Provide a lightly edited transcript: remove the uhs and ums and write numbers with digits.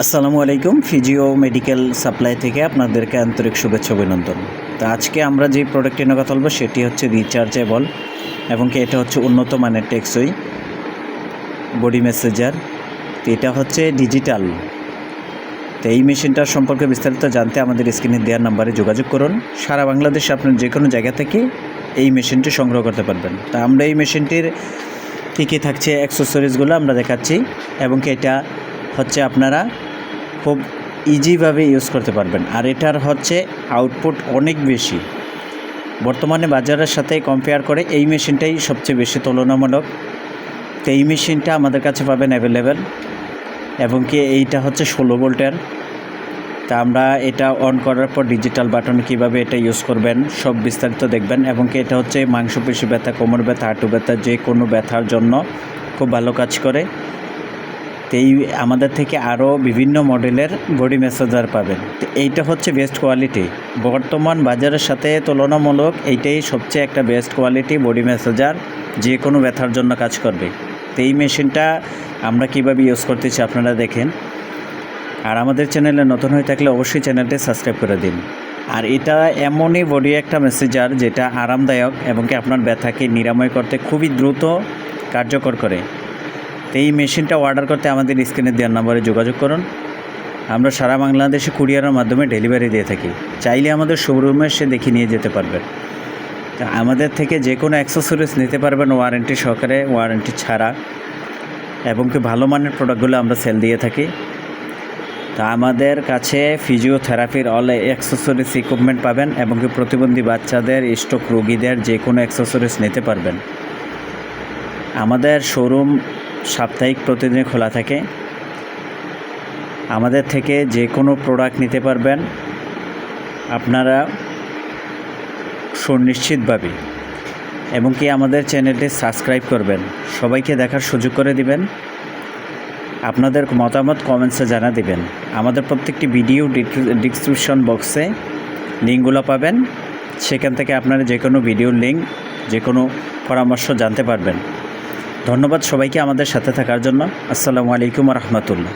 আসসালামু আলাইকুম। Physio medical supply থেকে আপনাদেরকে আন্তরিক শুভেচ্ছা অভিনন্দন। তো আজকে আমরা যে প্রোডাক্টটি নিয়ে কথা বলবো সেটি হচ্ছে রিচার্জেবল এবং কি এটা হচ্ছে উন্নত মানের টেকসই বডি মেসেজার। তো এটা হচ্ছে ডিজিটাল। তো এই মেশিনটার সম্পর্কে বিস্তারিত জানতে আমাদের স্ক্রিনে দেওয়ার নাম্বারে যোগাযোগ করুন। সারা বাংলাদেশে আপনার যে কোনো জায়গা থেকে এই মেশিনটি সংগ্রহ করতে পারবেন। তা আমরা এই মেশিনটির কী থাকছে অ্যাক্সেসরিজগুলো আমরা দেখাচ্ছি এবং কি এটা হচ্ছে আপনারা খুব ইজিভাবে ইউজ করতে পারবেন। আর এটার হচ্ছে আউটপুট অনেক বেশি, বর্তমানে বাজারের সাথে কম্পেয়ার করে এই মেশিনটাই সবচেয়ে বেশি তুলনামূলক। তো এই মেশিনটা আমাদের কাছে পাবেন অ্যাভেলেবেল এবং কি এইটা হচ্ছে 16 ভোল্টের। তা আমরা এটা অন করার পর ডিজিটাল বাটন কীভাবে এটা ইউজ করবেন সব বিস্তারিত দেখবেন এবং কি এটা হচ্ছে মাংসপেশি ব্যথা, কোমর ব্যথা, হাঁটু ব্যথা, যে কোনো ব্যথার জন্য খুব ভালো কাজ করে। এই আমাদের থেকে আরও বিভিন্ন মডেলের বডি ম্যাসাজার পাবেন। তো এইটা হচ্ছে বেস্ট কোয়ালিটি, বর্তমান বাজারের সাথে তুলনামূলক এইটাই সবচেয়ে একটা বেস্ট কোয়ালিটি বডি ম্যাসাজার, যে কোনো ব্যথার জন্য কাজ করবে। তো এই মেশিনটা আমরা কীভাবে ইউজ করতেছি আপনারা দেখেন। আর আমাদের চ্যানেলে নতুন হয়ে থাকলে অবশ্যই চ্যানেলটি সাবস্ক্রাইব করে দিন। আর এটা এমনই বডি একটা মেসেজার যেটা আরামদায়ক এবং কি আপনার ব্যথাকে নিরাময় করতে খুবই দ্রুত কার্যকর করে। তো এই মেশিনটা অর্ডার করতে আমাদের স্ক্রিনে দেওয়ার নাম্বারে যোগাযোগ করুন। আমরা সারা বাংলাদেশে কুরিয়ারের মাধ্যমে ডেলিভারি দিয়ে থাকি। চাইলে আমাদের শোরুমে এসে দেখে নিয়ে যেতে পারবেন। আমাদের থেকে যে কোনো অ্যাক্সেসরিজ নিতে পারবেন ওয়ারেন্টি সহকারে, ওয়ারেন্টি ছাড়া, এবং কি ভালো মানের প্রোডাক্টগুলো আমরা সেল দিয়ে থাকি। তা আমাদের কাছে ফিজিওথেরাপির অল অ্যাক্সেসরিজ ইকুইপমেন্ট পাবেন এবং কি প্রতিবন্ধী বাচ্চাদের, স্ট্রোক রোগীদের যে কোনো অ্যাক্সেসরিজ নিতে পারবেন। আমাদের শোরুম সাপ্তাহিক প্রতিদিন খোলা থাকে। আমাদের থেকে যে কোনো প্রোডাক্ট নিতে পারবেন আপনারা সুনিশ্চিতভাবে, এবং কি আমাদের চ্যানেলটি সাবস্ক্রাইব করবেন, সবাইকে দেখার সুযোগ করে দিবেন, আপনাদের মতামত কমেন্টসে জানা দিবেন। আমাদের প্রত্যেকটি ভিডিও ডিসক্রিপশন বক্সে লিঙ্কগুলো পাবেন, সেখান থেকে আপনারা যে কোনো ভিডিওর লিঙ্ক, যে কোনো পরামর্শ জানতে পারবেন। ধন্যবাদ সবাইকে আমাদের সাথে থাকার জন্য। আসসালামু আলাইকুম ওয়া রাহমাতুল্লাহ।